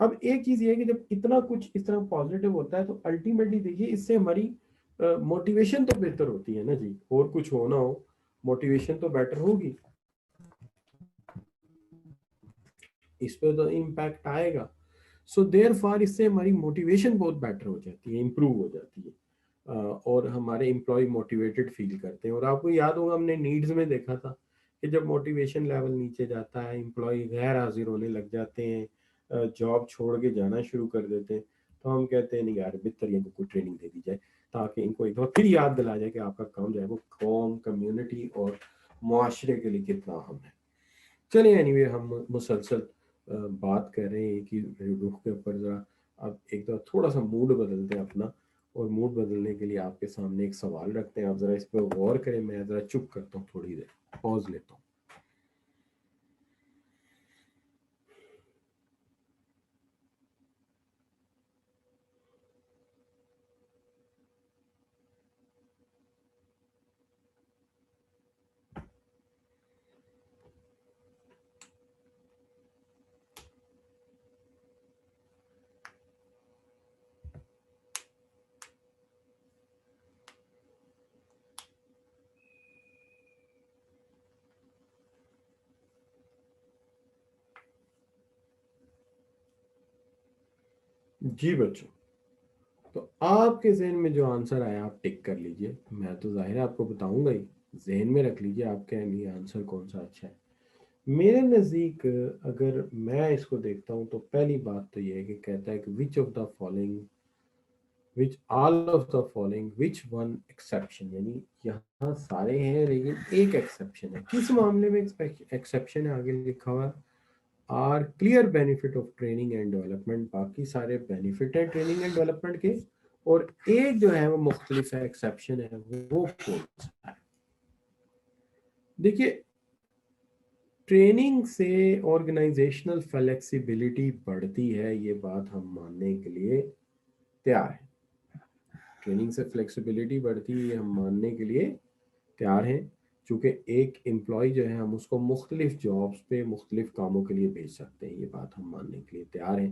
اب ایک چیز یہ ہے کہ جب اتنا کچھ اس طرح پازیٹیو ہوتا ہے تو الٹیمیٹلی دیکھیے اس سے ہماری موٹیویشن تو بہتر ہوتی ہے نا جی. اور کچھ ہو نہ ہو موٹیویشن تو بیٹر ہوگی، اس پہ تو امپیکٹ آئے گا. سو دیر فار اس سے ہماری موٹیویشن بہت بیٹر ہو جاتی ہے، امپروو ہو جاتی ہے، اور ہمارے امپلائی موٹیویٹڈ فیل کرتے ہیں. اور آپ کو یاد ہوگا ہم نے نیڈز میں دیکھا تھا کہ جب موٹیویشن لیول نیچے جاتا ہے، امپلائی غیر حاضر ہونے لگ جاتے ہیں، جاب چھوڑ کے جانا شروع کر دیتے ہیں، تو ہم کہتے ہیں نہیں یار بہتر یہ کو ٹریننگ دے دی جائے تاکہ ان کو ایک دفعہ پھر یاد دلا جائے کہ آپ کا کام جو ہے وہ قوم، کمیونٹی اور معاشرے کے لیے کتنا اہم ہے. چلیں اینی وے ہم مسلسل بات کر رہے ہیں کہ رخ کے اوپر ذرا اب ایک دفعہ تھوڑا سا موڈ بدلتے ہیں اپنا. اور موڈ بدلنے کے لیے آپ کے سامنے ایک سوال رکھتے ہیں، آپ ذرا اس پہ غور کریں. میں ذرا چپ کرتا ہوں، تھوڑی دیر پاز لیتا ہوں. جی بچوں، تو آپ کے ذہن میں جو آنسر آیا آپ ٹک کر لیجئے. میں تو ظاہر ہے آپ کو بتاؤں گا ہی، ذہن میں رکھ لیجئے آپ کے لیے آنسر کون سا اچھا ہے. میرے نزدیک اگر میں اس کو دیکھتا ہوں تو پہلی بات تو یہ ہے کہ کہتا ہے کہ which of the following, which all of the following which one exception, یعنی یہاں سارے ہیں لیکن ایک ایکسیپشن ہے. کس معاملے میں ایکسیپشن ہے؟ آگے لکھا ہوا are clear benefit of training and development. باقی سارے بینیفٹ ہیں ٹریننگ اینڈ ڈیولپمنٹ کے، اور ایک جو ہے وہ مختلف ہے، ایکسیپشن ہے. وہ کون سا ہے؟ دیکھیے ٹریننگ سے آرگنائزیشنل فلیکسیبلٹی بڑھتی ہے، یہ بات ہم ماننے کے لیے تیار ہیں. ٹریننگ سے فلیکسیبلٹی بڑھتی ہے یہ ہم ماننے کے لیے تیار ہیں، چونکہ ایک امپلائی جو ہے ہم اس کو مختلف جابس پہ مختلف کاموں کے لیے بھیج سکتے ہیں. یہ بات ہم ماننے کے لیے تیار ہیں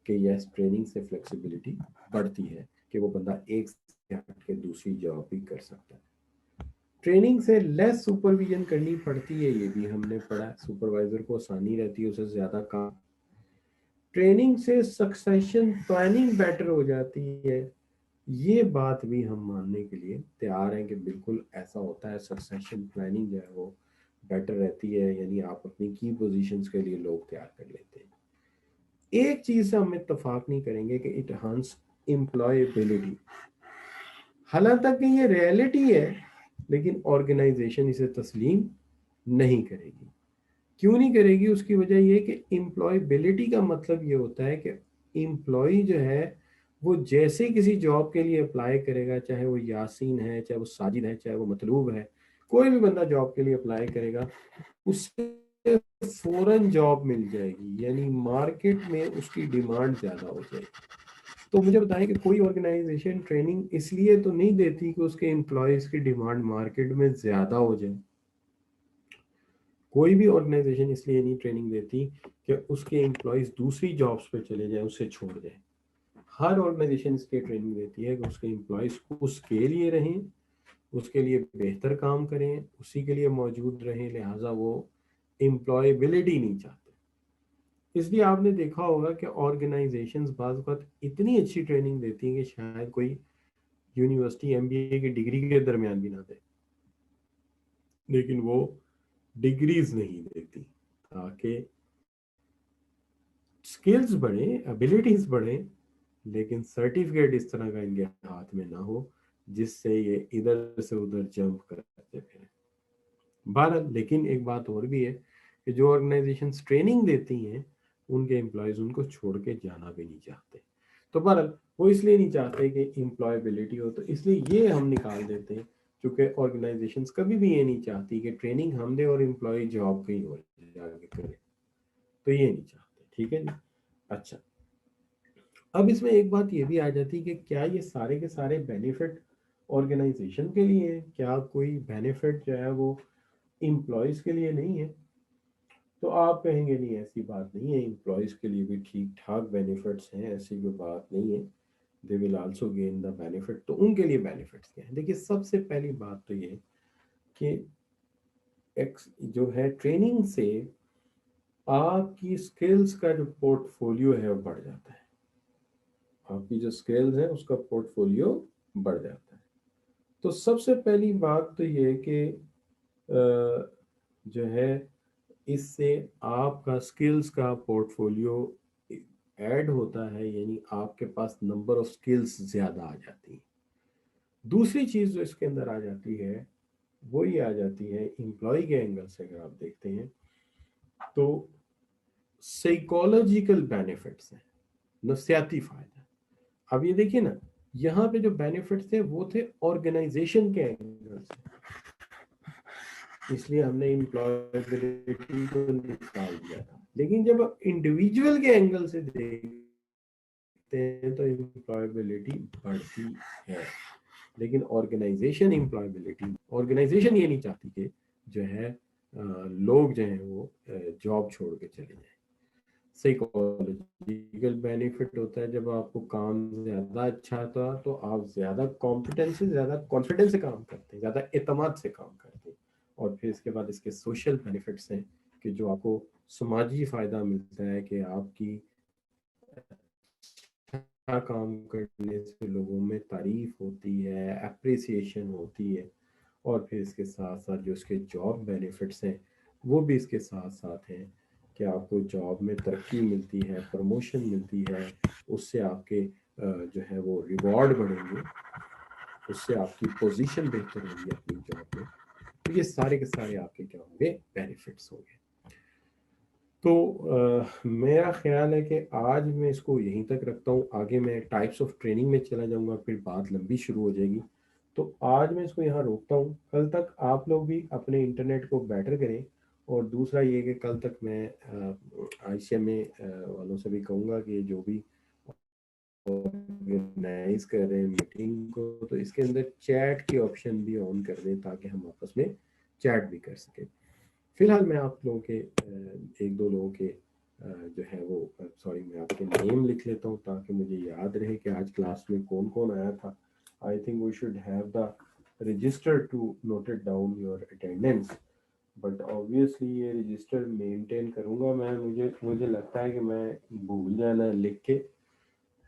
کہ یس ٹریننگ سے فلیکسیبلٹی بڑھتی ہے کہ وہ بندہ ایک سے ہٹ کے دوسری جاب بھی کر سکتا ہے. ٹریننگ سے لیس سپرویژن کرنی پڑتی ہے، یہ بھی ہم نے پڑھا. سپروائزر کو آسانی رہتی ہے، اسے زیادہ کام. ٹریننگ سے سکسیشن پلاننگ بیٹر ہو جاتی ہے، یہ بات بھی ہم ماننے کے لیے تیار ہیں کہ بالکل ایسا ہوتا ہے. سکسیشن پلاننگ جو ہے وہ بیٹر رہتی ہے، یعنی آپ اپنی کی پوزیشنز کے لیے لوگ تیار کر لیتے ہیں. ایک چیز سے ہم اتفاق نہیں کریں گے کہ انہانس امپلائیبلٹی، حالانکہ کہ یہ ریئلٹی ہے لیکن آرگنائزیشن اسے تسلیم نہیں کرے گی. کیوں نہیں کرے گی؟ اس کی وجہ یہ کہ امپلائیبلٹی کا مطلب یہ ہوتا ہے کہ امپلائی جو ہے وہ جیسے کسی جاب کے لیے اپلائی کرے گا، چاہے وہ یاسین ہے، چاہے وہ ساجد ہے، چاہے وہ مطلوب ہے، کوئی بھی بندہ جاب کے لیے اپلائی کرے گا، اس سے فوراً جاب مل جائے گی، یعنی مارکیٹ میں اس کی ڈیمانڈ زیادہ ہو جائے گی. تو مجھے بتائیں کہ کوئی آرگنائزیشن ٹریننگ اس لیے تو نہیں دیتی کہ اس کے امپلائیز کی ڈیمانڈ مارکیٹ میں زیادہ ہو جائے. کوئی بھی آرگنائزیشن اس لیے نہیں ٹریننگ دیتی کہ اس کے امپلائیز دوسری جابس پہ چلے جائیں، اسے چھوڑ دیں. ہر آرگنائزیشن اس کے ٹریننگ دیتی ہے کہ اس کے امپلائیز اس کے لیے رہیں، اس کے لیے بہتر کام کریں، اسی کے لیے موجود رہیں، لہٰذا وہ امپلائیبلٹی نہیں چاہتے. اس لیے آپ نے دیکھا ہوگا کہ آرگنائزیشنز بعض اوقات اتنی اچھی ٹریننگ دیتی ہیں کہ شاید کوئی یونیورسٹی MBA کی ڈگری کے درمیان بھی نہ دے، لیکن وہ ڈگریز نہیں دیتی تاکہ سکلز بڑھیں، ابیلٹیز بڑھیں، لیکن سرٹیفکیٹ اس طرح کا ان کے ہاتھ میں نہ ہو جس سے یہ ادھر سے ادھر جمپ کرتے پھریں. بہرحال لیکن ایک بات اور بھی ہے کہ جو آرگنائزیشنز ٹریننگ دیتی ہیں ان کے امپلائیز ان کو چھوڑ کے جانا بھی نہیں چاہتے. تو بہرحال وہ اس لیے نہیں چاہتے کہ امپلائیبلٹی ہو، تو اس لیے یہ ہم نکال دیتے ہیں، کیونکہ آرگنائزیشنز کبھی بھی یہ نہیں چاہتی کہ ٹریننگ ہم دے اور امپلائی جاب کہیں اور جا کے کرے، تو یہ نہیں چاہتے. ٹھیک ہے جی. اچھا، اب اس میں ایک بات یہ بھی آ جاتی کہ کیا یہ سارے کے سارے بینیفٹ آرگنائزیشن کے لیے ہیں؟ کیا کوئی بینیفٹ جو ہے وہ امپلائیز کے لیے نہیں ہے؟ تو آپ کہیں گے نہیں، ایسی بات نہیں ہے، امپلائیز کے لیے بھی ٹھیک ٹھاک بینیفٹس ہیں، ایسی کوئی بات نہیں ہے. They will also gain the benefit. تو ان کے لیے بینیفٹس کیا ہیں؟ دیکھیے سب سے پہلی بات تو یہ کہ جو ہے ٹریننگ سے آپ کی سکلز کا جو پورٹ فولیو ہے وہ بڑھ جاتا ہے. آپ کی جو سکلز ہیں اس کا پورٹ فولیو بڑھ جاتا ہے. تو سب سے پہلی بات تو یہ کہ جو ہے اس سے آپ کا سکلز کا پورٹ فولیو ایڈ ہوتا ہے، یعنی آپ کے پاس نمبر آف سکلز زیادہ آ جاتی ہیں. دوسری چیز جو اس کے اندر آ جاتی ہے وہ یہ آ جاتی ہے امپلائی کے اینگل سے. اگر آپ دیکھتے ہیں تو سائیکالوجیکل بینیفٹس ہیں، نفسیاتی فائدہ. اب یہ دیکھیے نا، یہاں پہ جو بینیفٹس تھے وہ تھے آرگنائزیشن کے اینگل سے، اس لیے ہم نے امپلائیبلٹی کو نکال دیا تھا. لیکن جب آپ انڈیویجول کے اینگل سے دیکھتے ہیں تو امپلائیبلٹی بڑھتی ہے. لیکن آرگنائزیشن یہ نہیں چاہتی کہ جو ہے لوگ جو ہیں وہ جاب چھوڑ کے چلے جائیں. سائیکالوجیکل بینیفٹ ہوتا ہے جب آپ کو کام زیادہ اچھا تھا تو آپ زیادہ کمپیٹنس سے، زیادہ کانفیڈنس سے کام کرتے ہیں، زیادہ اعتماد سے کام کرتے ہیں. اور پھر اس کے بعد اس کے سوشل بینیفٹس ہیں کہ جو آپ کو سماجی فائدہ ملتا ہے کہ آپ کی اچھا کام کرنے سے لوگوں میں تعریف ہوتی ہے، اپریسیشن ہوتی ہے. اور پھر اس کے ساتھ ساتھ جو اس کے جاب بینیفٹس ہیں وہ بھی اس کے ساتھ ساتھ ہیں کہ آپ کو جاب میں ترقی ملتی ہے، پروموشن ملتی ہے، اس سے آپ کے جو ہے وہ ریوارڈ بڑھیں گے، اس سے آپ کی پوزیشن بہتر ہوگی اپنی جاب میں. تو یہ سارے کے سارے آپ کے کیا ہوں گے؟ بینیفٹس ہوں گے. تو میرا خیال ہے کہ آج میں اس کو یہیں تک رکھتا ہوں. آگے میں ٹائپس آف ٹریننگ میں چلا جاؤں گا، پھر بات لمبی شروع ہو جائے گی. تو آج میں اس کو یہاں روکتا ہوں. کل تک آپ لوگ بھی اپنے انٹرنیٹ کو بیٹر کریں. اور دوسرا یہ کہ کل تک میں ICMA والوں سے بھی کہوں گا کہ جو بھی آرگنائز کر رہے ہیں میٹنگ کو تو اس کے اندر چیٹ کی آپشن بھی آن کر دیں تاکہ ہم آپس میں چیٹ بھی کر سکیں. فی الحال میں آپ لوگوں کے ایک دو لوگوں کے جو ہے وہ میں آپ کے نیم لکھ لیتا ہوں تاکہ مجھے یاد رہے کہ آج کلاس میں کون کون آیا تھا. I think we should have the register to note it down your attendance. But obviously یہ رجسٹر مینٹین کروں گا میں. مجھے لگتا ہے کہ میں بھول جانا لکھ کے،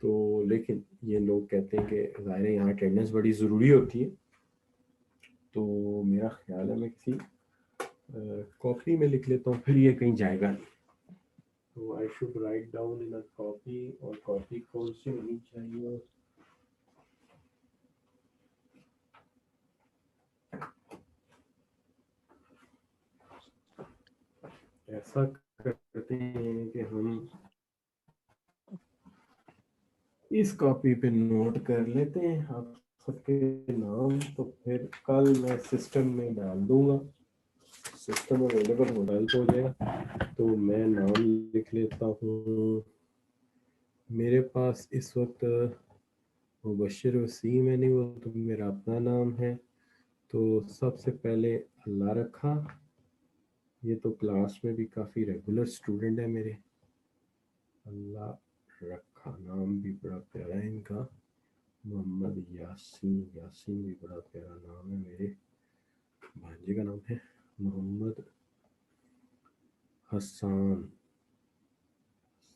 تو لیکن یہ لوگ کہتے ہیں کہ ظاہر ہے یہاں اٹینڈنس بڑی ضروری ہوتی ہے. تو میرا خیال ہے میں کسی کاپی میں لکھ لیتا ہوں، پھر یہ کہیں جائے گا نہیں. تو I should write down in a copy, اور کاپی کون سی ہونی چاہیے؟ ایسا کرتے ہیں کہ ہم اس کاپی پہ نوٹ کر لیتے ہیں آپ سب کے نام، تو پھر کل میں سسٹم میں ڈال دوں گا، سسٹم اویلیبل ہو جائے گا، تو میں نام لکھ لیتا ہوں. میرے پاس اس وقت مبشر وسیم ہے، نہیں وہ تو میرا اپنا نام ہے. تو سب سے پہلے اللہ رکھا، یہ تو کلاس میں بھی کافی ریگولر اسٹوڈنٹ ہے میرے. اللہ رکھا نام بھی بڑا پیارا ہے ان کا. محمد یاسین، یاسین بھی بڑا پیارا نام ہے، میرے بھانجے کا نام ہے. محمد حسان،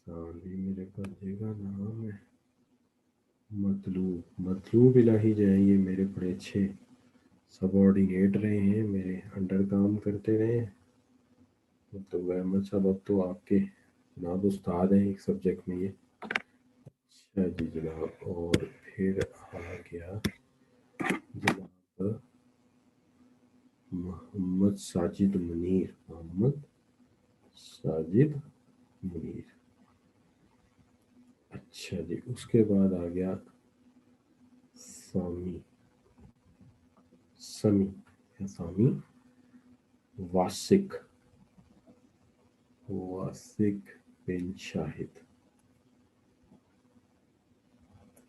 حسان بھی میرے بھانجے کا نام ہے. مطلوب، مطلوب الہی جائیں، یہ میرے بڑے اچھے سب آرڈینیٹ رہے ہیں، میرے انڈر کام کرتے رہے ہیں. تو احمد صاحب اب تو آپ کے جناب استاد ہیں ایک سبجیکٹ میں یہ. اچھا جی جناب، اور پھر آ گیا جناب محمد ساجد منیر، محمد ساجد منیر. اچھا جی، اس کے بعد آ گیا سامی، سمی یا سامی واسق، واسق بن شاہد.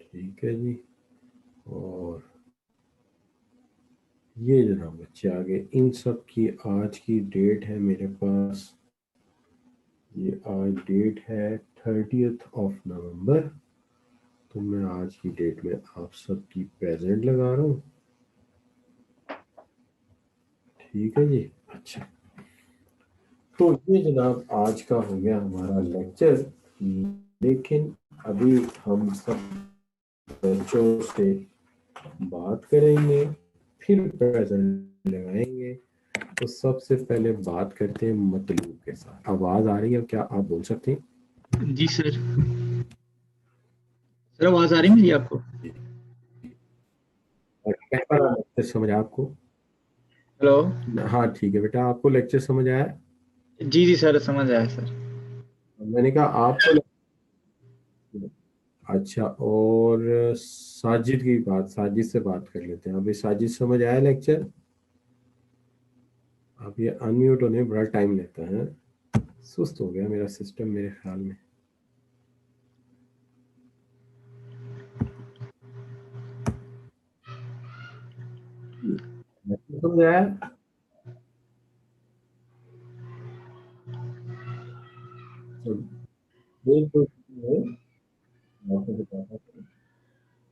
ٹھیک ہے جی. اور یہ جناب بچے آگے، ان سب کی آج کی ڈیٹ ہے میرے پاس، یہ آج ڈیٹ ہے 30 نومبر. تو میں آج کی ڈیٹ میں آپ سب کی پریزنٹ لگا رہا ہوں. ٹھیک ہے جی. اچھا، تو یہ جناب آج کا ہو گیا ہمارا لیکچر. لیکن ابھی ہم سب بچوں سے بات کریں گے، پھر پریزنٹ لگائیں گے. تو سب سے پہلے بات کرتے ہیں مطلوب کے ساتھ. آواز آ رہی ہے کیا؟ آپ بول سکتے ہیں؟ جی سر، سر آواز آ رہی ہے میری آپ کو؟ لیکچر سمجھ آپ کو؟ ہلو. ہاں ٹھیک ہے بیٹا، آپ کو لیکچر سمجھ آیا؟ جی جی سر سمجھ آیا سر. میں نے کہا آپ کو. اچھا، اور ساجد کی بات، ساجد سے بات کر لیتے ہیں. ابھی ساجد سمجھ آیا لیکچر؟ اب یہ انمیوٹ ہونے بڑا ٹائم لیتا ہے، سست ہو گیا میرا سسٹم میرے خیال میں. سمجھ آیا؟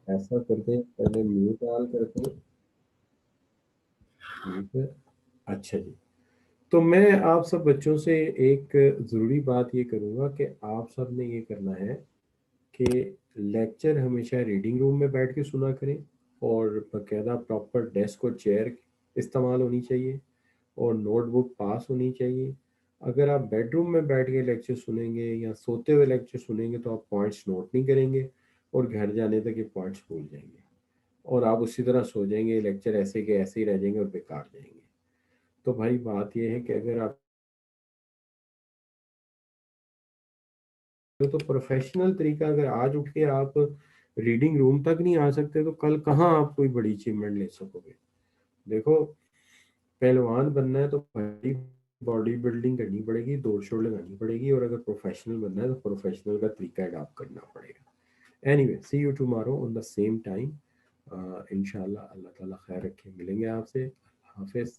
ایسا کرتے ہیں، پہلے میوٹ آن کرتے ہیں. ٹھیک ہے. اچھا جی، تو میں آپ سب بچوں سے ایک ضروری بات یہ کروں گا کہ آپ سب نے یہ کرنا ہے کہ لیکچر ہمیشہ ریڈنگ روم میں بیٹھ کے سنا کریں، اور باقاعدہ پراپر ڈیسک اور چیئر استعمال ہونی چاہیے، اور نوٹ بک پاس ہونی چاہیے. اگر آپ بیڈ روم میں بیٹھ کے لیکچر سنیں گے یا سوتے ہوئے لیکچر سنیں گے تو آپ پوائنٹس نوٹ نہیں کریں گے، اور گھر جانے تک یہ پوائنٹس بھول جائیں گے، اور آپ اسی طرح سو جائیں گے. لیکچر ایسے کہ ایسے ہی رہ جائیں گے اور بیکار جائیں گے. تو بھائی بات یہ ہے کہ اگر آپ تو پروفیشنل طریقہ، اگر آج اٹھ کے آپ ریڈنگ روم تک نہیں آ سکتے تو کل کہاں آپ کوئی بڑی اچیومنٹ لے سکو گے. دیکھو، پہلوان بننا ہے تو باڈی بلڈنگ کرنی پڑے گی، دوڑ شوڑ لگانی پڑے گی، اور اگر پروفیشنل بننا ہے تو پروفیشنل کا طریقہ اڈاپٹ کرنا پڑے گا. Anyway, see you tomorrow on the same time. انشاءاللہ اللہ تعالیٰ خیر رکھے، ملیں گے آپ سے. حافظ.